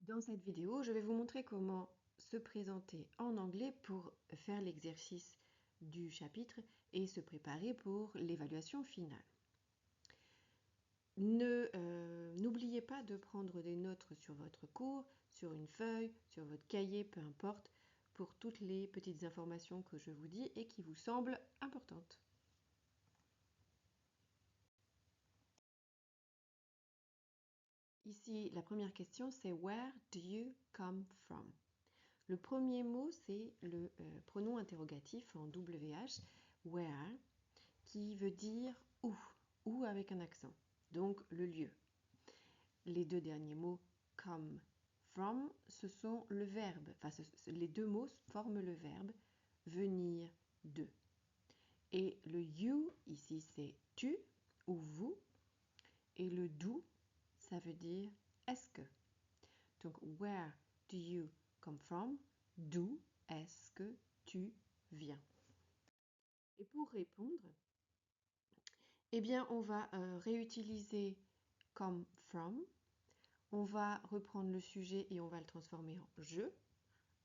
Dans cette vidéo, je vais vous montrer comment se présenter en anglais pour faire l'exercice du chapitre et se préparer pour l'évaluation finale. N'oubliez pas de prendre des notes sur votre cours, sur une feuille, sur votre cahier, peu importe, pour toutes les petites informations que je vous dis et qui vous semblent importantes. Ici, la première question, c'est Where do you come from? Le premier mot, c'est le pronom interrogatif en WH, where, qui veut dire où avec un accent, donc le lieu. Les deux derniers mots, come, from, ce sont le verbe, les deux mots forment le verbe venir de. Et le you, ici, c'est tu ou vous, et le do, ça veut dire est-ce que. Donc, where do you come from? D'où est-ce que tu viens? Et pour répondre, eh bien, on va réutiliser come from. On va reprendre le sujet et on va le transformer en je.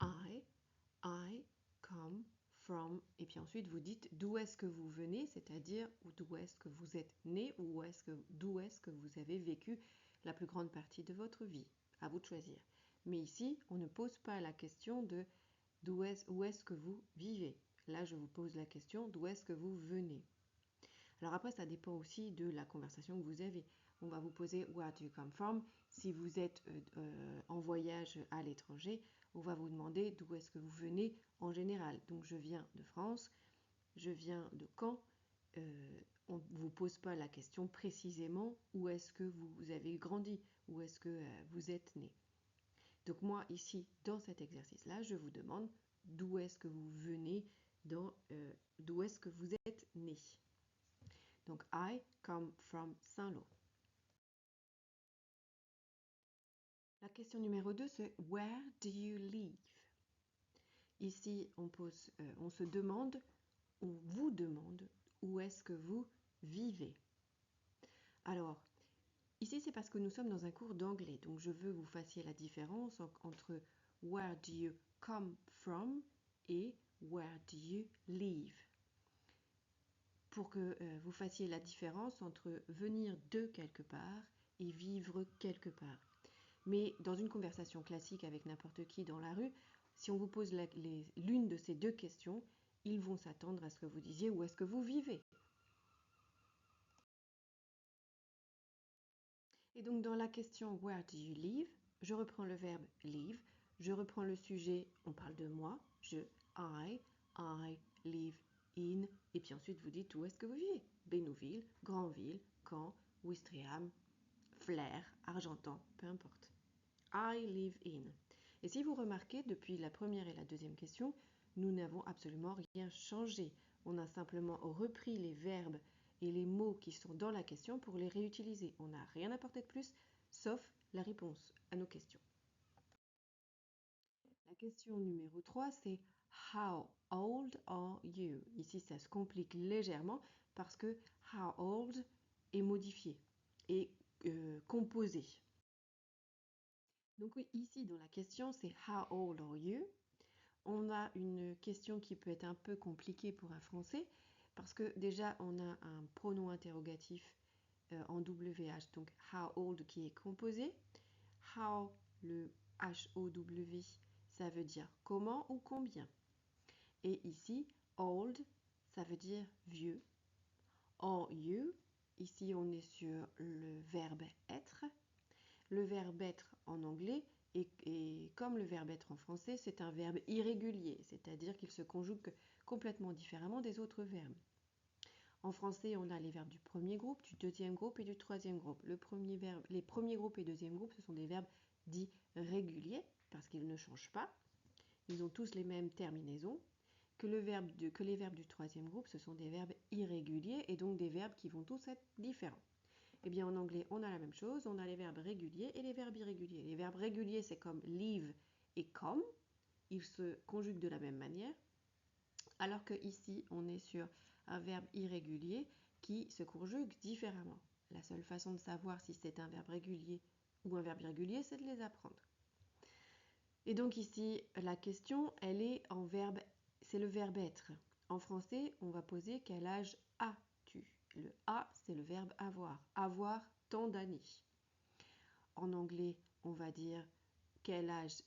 I come from. Et puis ensuite, vous dites d'où est-ce que vous venez, c'est-à-dire d'où est-ce que vous êtes né ou d'où est-ce que vous avez vécu la plus grande partie de votre vie. À vous de choisir. Mais ici, on ne pose pas la question de où est-ce que vous vivez. Là, je vous pose la question d'où est-ce que vous venez. Alors après, ça dépend aussi de la conversation que vous avez. On va vous poser Where do you come from? Si vous êtes en voyage à l'étranger, on va vous demander d'où est-ce que vous venez en général. Donc je viens de France, je viens de Caen. On ne vous pose pas la question précisément où est-ce que vous avez grandi, où est-ce que vous êtes né. Donc moi, ici, dans cet exercice-là, je vous demande d'où est-ce que vous venez, d'où est-ce que vous êtes né. Donc, I come from Saint-Lô. La question numéro 2, c'est Where do you live? Ici, on se demande, ou vous demande, où est-ce que vous vivez? Alors, ici, c'est parce que nous sommes dans un cours d'anglais, donc je veux que vous fassiez la différence entre Where do you come from et Where do you live? Pour que vous fassiez la différence entre venir de quelque part et vivre quelque part. Mais dans une conversation classique avec n'importe qui dans la rue, si on vous pose l'une de ces deux questions, ils vont s'attendre à ce que vous disiez où est-ce que vous vivez. Et donc dans la question Where do you live? Je reprends le verbe live, je reprends le sujet, on parle de moi, I live in, et puis ensuite vous dites où est-ce que vous vivez? Bénouville, Granville, Caen, Ouistreham, Flers, Argentan, peu importe. I live in. Et si vous remarquez, depuis la première et la deuxième question, nous n'avons absolument rien changé. On a simplement repris les verbes et les mots qui sont dans la question pour les réutiliser. On n'a rien apporté de plus, sauf la réponse à nos questions. La question numéro 3, c'est How old are you? Ici, ça se complique légèrement parce que how old est modifié et composé. Donc oui, ici dans la question, c'est How old are you? On a une question qui peut être un peu compliquée pour un français parce que déjà on a un pronom interrogatif en WH, donc how old qui est composé. How, le H-O-W, ça veut dire comment ou combien. Et ici, old, ça veut dire vieux. Are you, ici on est sur le verbe être. Le verbe être en anglais et comme le verbe être en français, c'est un verbe irrégulier, c'est-à-dire qu'il se conjugue complètement différemment des autres verbes. En français, on a les verbes du premier groupe, du deuxième groupe et du troisième groupe. Les premiers groupes et deuxième groupe, ce sont des verbes dits réguliers parce qu'ils ne changent pas. Ils ont tous les mêmes terminaisons. Que les verbes du troisième groupe, ce sont des verbes irréguliers et donc des verbes qui vont tous être différents. Eh bien, en anglais, on a la même chose. On a les verbes réguliers et les verbes irréguliers. Les verbes réguliers, c'est comme live et come. Ils se conjuguent de la même manière. Alors que ici, on est sur un verbe irrégulier qui se conjugue différemment. La seule façon de savoir si c'est un verbe régulier ou un verbe irrégulier, c'est de les apprendre. Et donc ici, la question, elle est en verbe, c'est le verbe être. En français, on va poser quel âge as-tu? Le a, c'est le verbe avoir. Avoir tant d'années. En anglais, on va dire quel âge,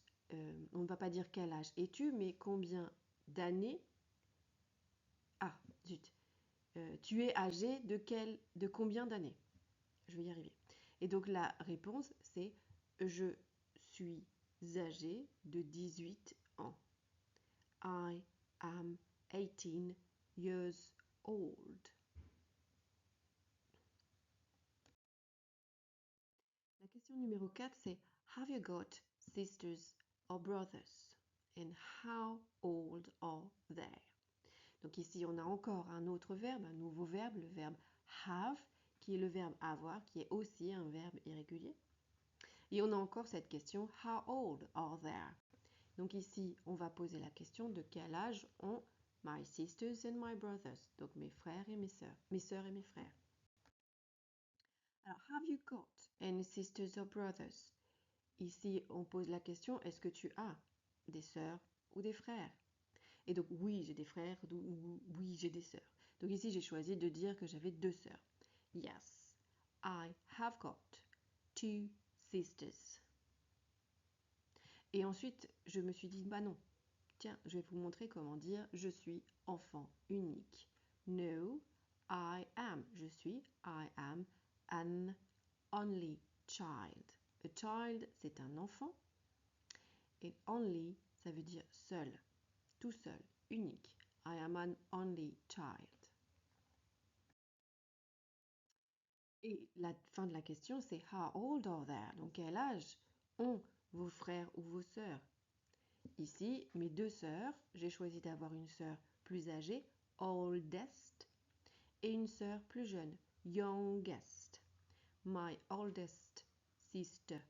on ne va pas dire quel âge es-tu, mais combien d'années. Ah, zut. Tu es âgé de combien d'années? Je vais y arriver. Et donc la réponse, c'est je suis âgé de 18 ans. I am 18 years old. La question numéro 4, c'est have you got sisters or brothers? And how old are they? Donc ici, on a encore un autre verbe, un nouveau verbe, le verbe have, qui est le verbe avoir, qui est aussi un verbe irrégulier. Et on a encore cette question, how old are they? Donc ici, on va poser la question de quel âge ont my sisters and my brothers, donc mes frères et mes sœurs et mes frères. Alors, have you got any sisters or brothers? Ici, on pose la question, est-ce que tu as des sœurs ou des frères? Et donc, oui, j'ai des frères ou oui, j'ai des sœurs. Donc ici, j'ai choisi de dire que j'avais 2 sœurs. Yes, I have got 2 sisters. Et ensuite, je me suis dit, bah non, tiens, je vais vous montrer comment dire je suis enfant unique. No, I am. Je suis, I am an only child. A child, c'est un enfant. Et only, ça veut dire seul, tout seul, unique. I am an only child. Et la fin de la question, c'est how old are they? Donc, quel âge ont vos frères ou vos sœurs? Ici, mes 2 sœurs, j'ai choisi d'avoir une sœur plus âgée, oldest, et une sœur plus jeune, youngest. My oldest sister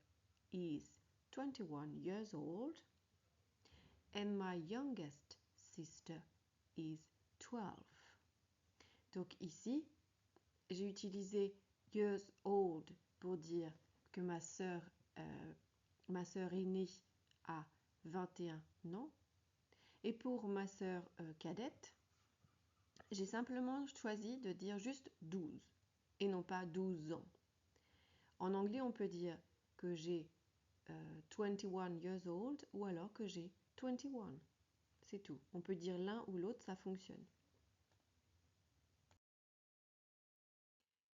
is 21 years old and my youngest sister is 12. Donc ici, j'ai utilisé years old pour dire que ma sœur aînée a 21 ans. Et pour ma sœur cadette, j'ai simplement choisi de dire juste 12 et non pas 12 ans. En anglais, on peut dire que j'ai 21 years old ou alors que j'ai 21. C'est tout. On peut dire l'un ou l'autre, ça fonctionne.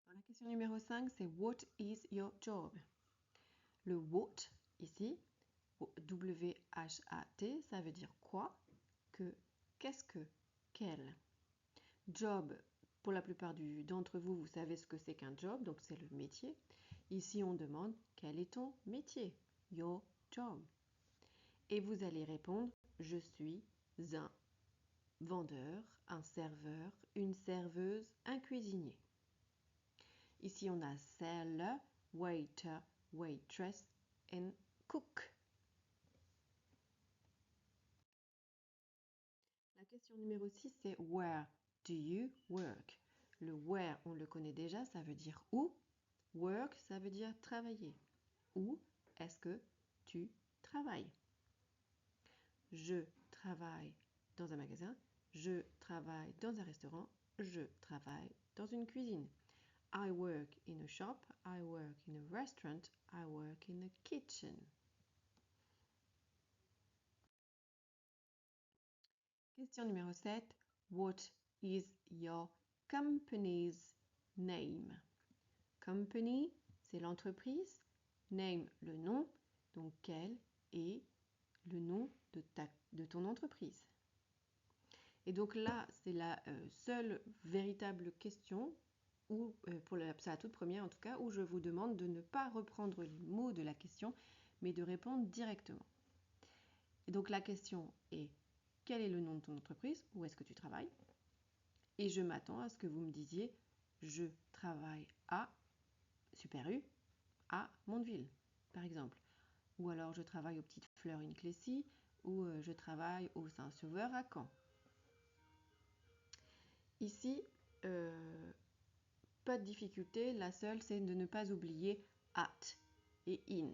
Dans la question numéro 5, c'est what is your job? Le what, ici, W-H-A-T, ça veut dire quoi, que, qu'est-ce que, quel. Job, pour la plupart d'entre vous, vous savez ce que c'est qu'un job, donc c'est le métier. Ici, on demande quel est ton métier? Your job. Et vous allez répondre, je suis un vendeur, un serveur, une serveuse, un cuisinier. Ici, on a seller, waiter, waitress and cook. La question numéro 6, c'est where do you work? Le where, on le connaît déjà, ça veut dire où. Work, ça veut dire travailler. Où est-ce que tu travailles? Je travaille dans un magasin, je travaille dans un restaurant, je travaille dans une cuisine. I work in a shop, I work in a restaurant, I work in a kitchen. Question numéro 7. What is your company's name? Company, c'est l'entreprise. Name, le nom. Donc, quel est le nom de ton entreprise? Et donc là, c'est la seule véritable question, c'est la toute première en tout cas, où je vous demande de ne pas reprendre les mots de la question, mais de répondre directement. Et donc la question est, quel est le nom de ton entreprise? Où est-ce que tu travailles? Et je m'attends à ce que vous me disiez, je travaille à Super U, à Mondeville, par exemple. Ou alors je travaille aux Petites Fleurs in Clécy, ou je travaille au Saint-Sauveur à Caen. Ici, pas de difficulté, la seule c'est de ne pas oublier at et in.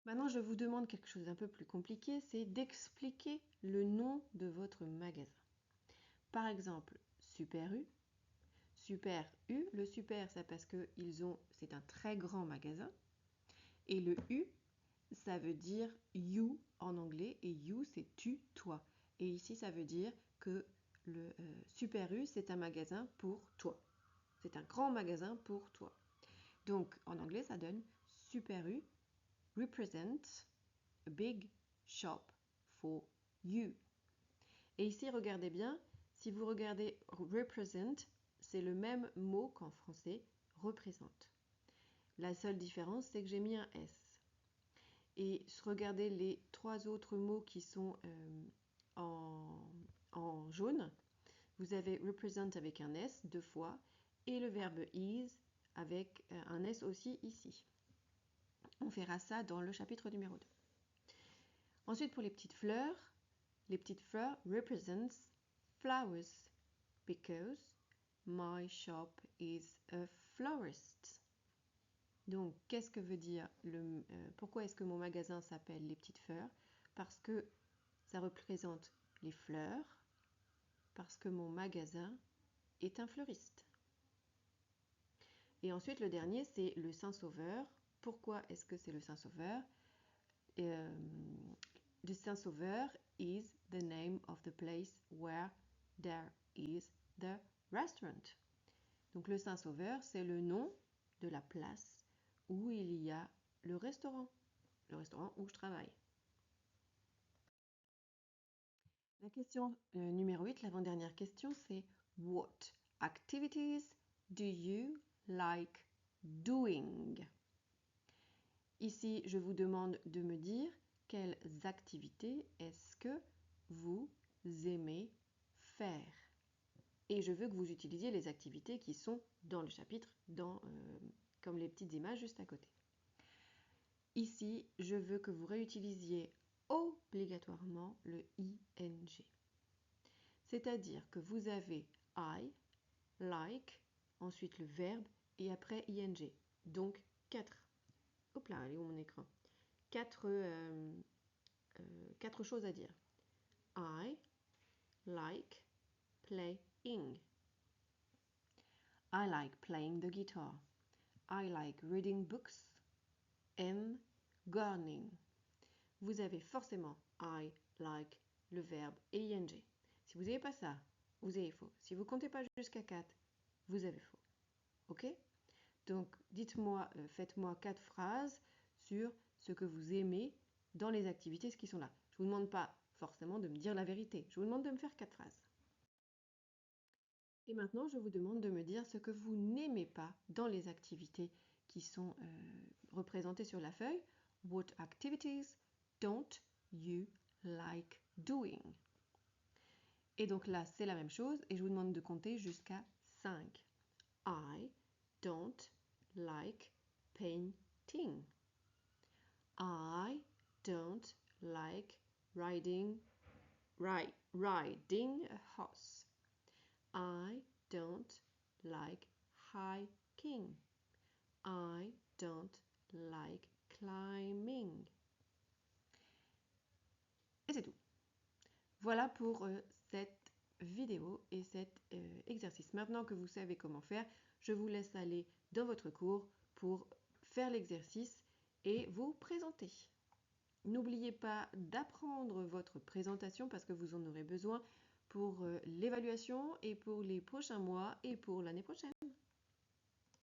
Maintenant, je vous demande quelque chose d'un peu plus compliqué, c'est d'expliquer le nom de votre magasin. Par exemple, Super U. Super U, le super, c'est parce que c'est un très grand magasin. Et le U, ça veut dire you en anglais, et you, c'est tu, toi. Et ici, ça veut dire que le Super U, c'est un magasin pour toi. C'est un grand magasin pour toi. Donc, en anglais, ça donne Super U represents a big shop for you. Et ici, regardez bien, si vous regardez represent, c'est le même mot qu'en français, représente. La seule différence, c'est que j'ai mis un S. Et regardez les trois autres mots qui sont en jaune. Vous avez represent avec un S 2 fois et le verbe is avec un S aussi ici. On verra ça dans le chapitre numéro 2. Ensuite, pour les petites fleurs represents flowers because my shop is a florist. Donc, qu'est-ce que veut dire pourquoi est-ce que mon magasin s'appelle les petites fleurs? Parce que ça représente les fleurs, parce que mon magasin est un fleuriste. Et ensuite, le dernier, c'est le Saint-Sauveur. Pourquoi est-ce que c'est le Saint-Sauveur? The Saint-Sauveur is the name of the place where there is the restaurant. Donc le Saint-Sauveur, c'est le nom de la place où il y a le restaurant où je travaille. La question numéro 8, l'avant-dernière question, c'est What activities do you like doing? Ici, je vous demande de me dire quelles activités est-ce que vous aimez faire. Et je veux que vous utilisiez les activités qui sont dans le chapitre, comme les petites images juste à côté. Ici, je veux que vous réutilisiez obligatoirement le ing. C'est-à-dire que vous avez I, like, ensuite le verbe et après ing. Donc 4. Hop là, elle est où mon écran? 4 choses à dire. I like playing. I like playing the guitar. I like reading books and gardening. Vous avez forcément I like le verbe et ing. Si vous n'avez pas ça, vous avez faux. Si vous ne comptez pas jusqu'à 4, vous avez faux. Ok? Donc, dites-moi, faites-moi 4 phrases sur ce que vous aimez dans les activités qui sont là. Je ne vous demande pas forcément de me dire la vérité. Je vous demande de me faire 4 phrases. Et maintenant, je vous demande de me dire ce que vous n'aimez pas dans les activités qui sont représentées sur la feuille. What activities don't you like doing? Et donc là, c'est la même chose et je vous demande de compter jusqu'à 5. I don't like painting. I don't like riding a horse. I don't like hiking. I don't like climbing. Et c'est tout. Voilà pour cette vidéo et cet exercice. Maintenant que vous savez comment faire, je vous laisse aller dans votre cours pour faire l'exercice et vous présenter. N'oubliez pas d'apprendre votre présentation parce que vous en aurez besoin pour l'évaluation et pour les prochains mois et pour l'année prochaine.